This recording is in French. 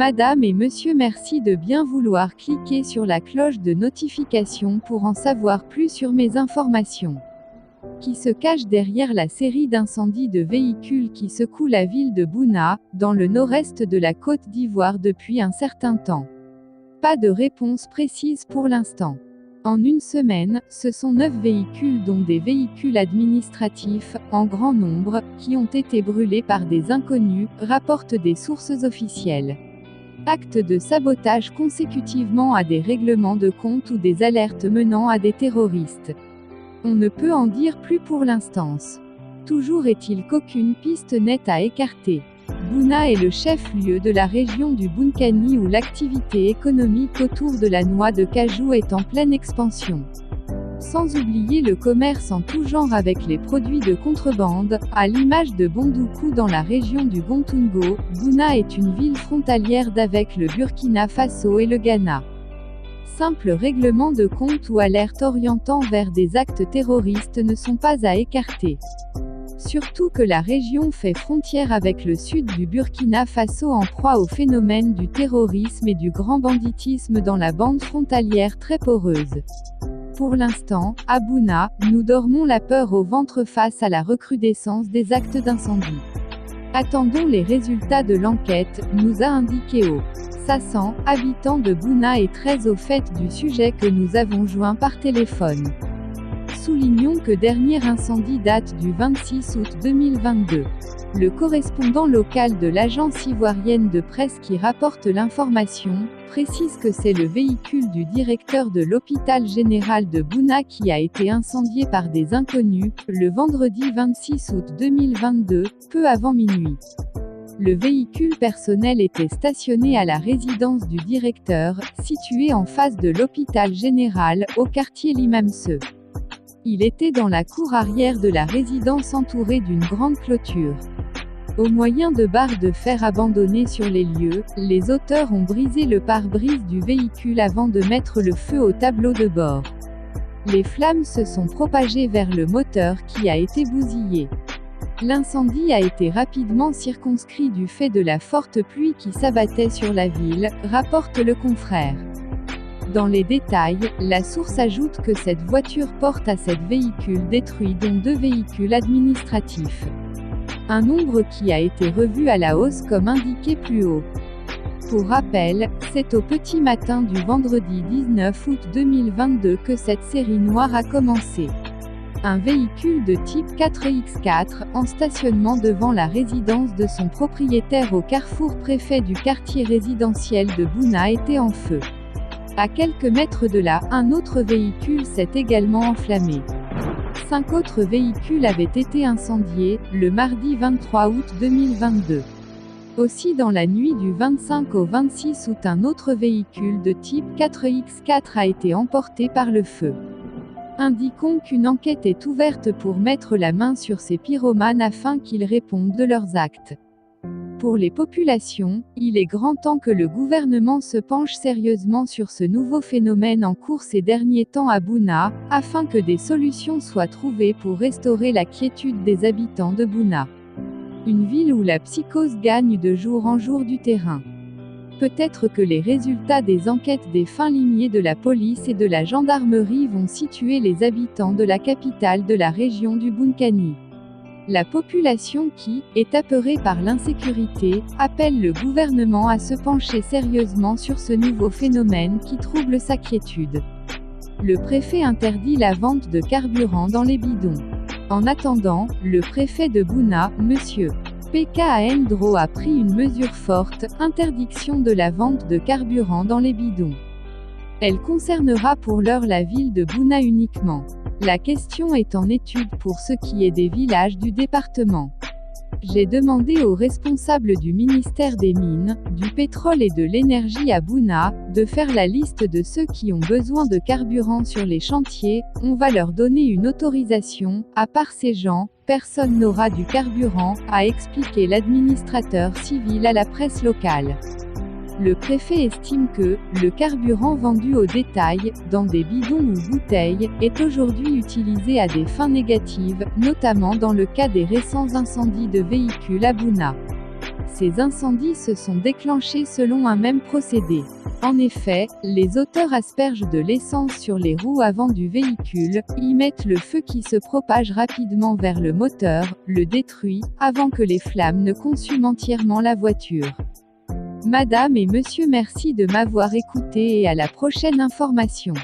Madame et Monsieur, merci de bien vouloir cliquer sur la cloche de notification pour en savoir plus sur mes informations. Qui se cache derrière la série d'incendies de véhicules qui secouent la ville de Bouna, dans le nord-est de la Côte d'Ivoire depuis un certain temps? Pas de réponse précise pour l'instant. En une semaine, ce sont 9 véhicules dont des véhicules administratifs, en grand nombre, qui ont été brûlés par des inconnus, rapportent des sources officielles. Actes de sabotage consécutivement à des règlements de compte ou des alertes menant à des terroristes. On ne peut en dire plus pour l'instant. Toujours est-il qu'aucune piste n'est à écarter. Bouna est le chef-lieu de la région du Bounkiani où l'activité économique autour de la noix de cajou est en pleine expansion. Sans oublier le commerce en tout genre avec les produits de contrebande, à l'image de Bondoukou dans la région du Gontungo, Bouna est une ville frontalière d'avec le Burkina Faso et le Ghana. Simples règlements de compte ou alertes orientant vers des actes terroristes ne sont pas à écarter. Surtout que la région fait frontière avec le sud du Burkina Faso en proie au phénomène du terrorisme et du grand banditisme dans la bande frontalière très poreuse. Pour l'instant, à Bouna, nous dormons la peur au ventre face à la recrudescence des actes d'incendie. Attendons les résultats de l'enquête, nous a indiqué au Sassan, habitant de Bouna et très au fait du sujet que nous avons joint par téléphone. Soulignons que dernier incendie date du 26 août 2022. Le correspondant local de l'agence ivoirienne de presse qui rapporte l'information, précise que c'est le véhicule du directeur de l'hôpital général de Bouna qui a été incendié par des inconnus, le vendredi 26 août 2022, peu avant minuit. Le véhicule personnel était stationné à la résidence du directeur, située en face de l'hôpital général, au quartier Limamse. Il était dans la cour arrière de la résidence entourée d'une grande clôture. Au moyen de barres de fer abandonnées sur les lieux, les auteurs ont brisé le pare-brise du véhicule avant de mettre le feu au tableau de bord. Les flammes se sont propagées vers le moteur qui a été bousillé. L'incendie a été rapidement circonscrit du fait de la forte pluie qui s'abattait sur la ville, rapporte le confrère. Dans les détails, la source ajoute que cette voiture porte à 7 véhicules détruits dont 2 véhicules administratifs. Un nombre qui a été revu à la hausse comme indiqué plus haut. Pour rappel, c'est au petit matin du vendredi 19 août 2022 que cette série noire a commencé. Un véhicule de type 4x4, en stationnement devant la résidence de son propriétaire au carrefour préfet du quartier résidentiel de Bouna était en feu. À quelques mètres de là, un autre véhicule s'est également enflammé. 5 autres véhicules avaient été incendiés, le mardi 23 août 2022. Aussi dans la nuit du 25 au 26 août un autre véhicule de type 4x4 a été emporté par le feu. Indiquons qu'une enquête est ouverte pour mettre la main sur ces pyromanes afin qu'ils répondent de leurs actes. Pour les populations, il est grand temps que le gouvernement se penche sérieusement sur ce nouveau phénomène en cours ces derniers temps à Bouna, afin que des solutions soient trouvées pour restaurer la quiétude des habitants de Bouna. Une ville où la psychose gagne de jour en jour du terrain. Peut-être que les résultats des enquêtes des fins limiers de la police et de la gendarmerie vont situer les habitants de la capitale de la région du Bounkiani. La population qui est apeurée par l'insécurité appelle le gouvernement à se pencher sérieusement sur ce nouveau phénomène qui trouble sa quiétude. Le préfet interdit la vente de carburant dans les bidons. En attendant, le préfet de Bouna, Monsieur P.K. Ndro a pris une mesure forte, interdiction de la vente de carburant dans les bidons. Elle concernera pour l'heure la ville de Bouna uniquement. La question est en étude pour ce qui est des villages du département. J'ai demandé aux responsables du ministère des Mines, du Pétrole et de l'Énergie à Bouna, de faire la liste de ceux qui ont besoin de carburant sur les chantiers, on va leur donner une autorisation, à part ces gens, personne n'aura du carburant, a expliqué l'administrateur civil à la presse locale. Le préfet estime que le carburant vendu au détail, dans des bidons ou bouteilles, est aujourd'hui utilisé à des fins négatives, notamment dans le cas des récents incendies de véhicules à Bouna. Ces incendies se sont déclenchés selon un même procédé. En effet, les auteurs aspergent de l'essence sur les roues avant du véhicule, y mettent le feu qui se propage rapidement vers le moteur, le détruit, avant que les flammes ne consument entièrement la voiture. Madame et monsieur, merci de m'avoir écouté et à la prochaine information.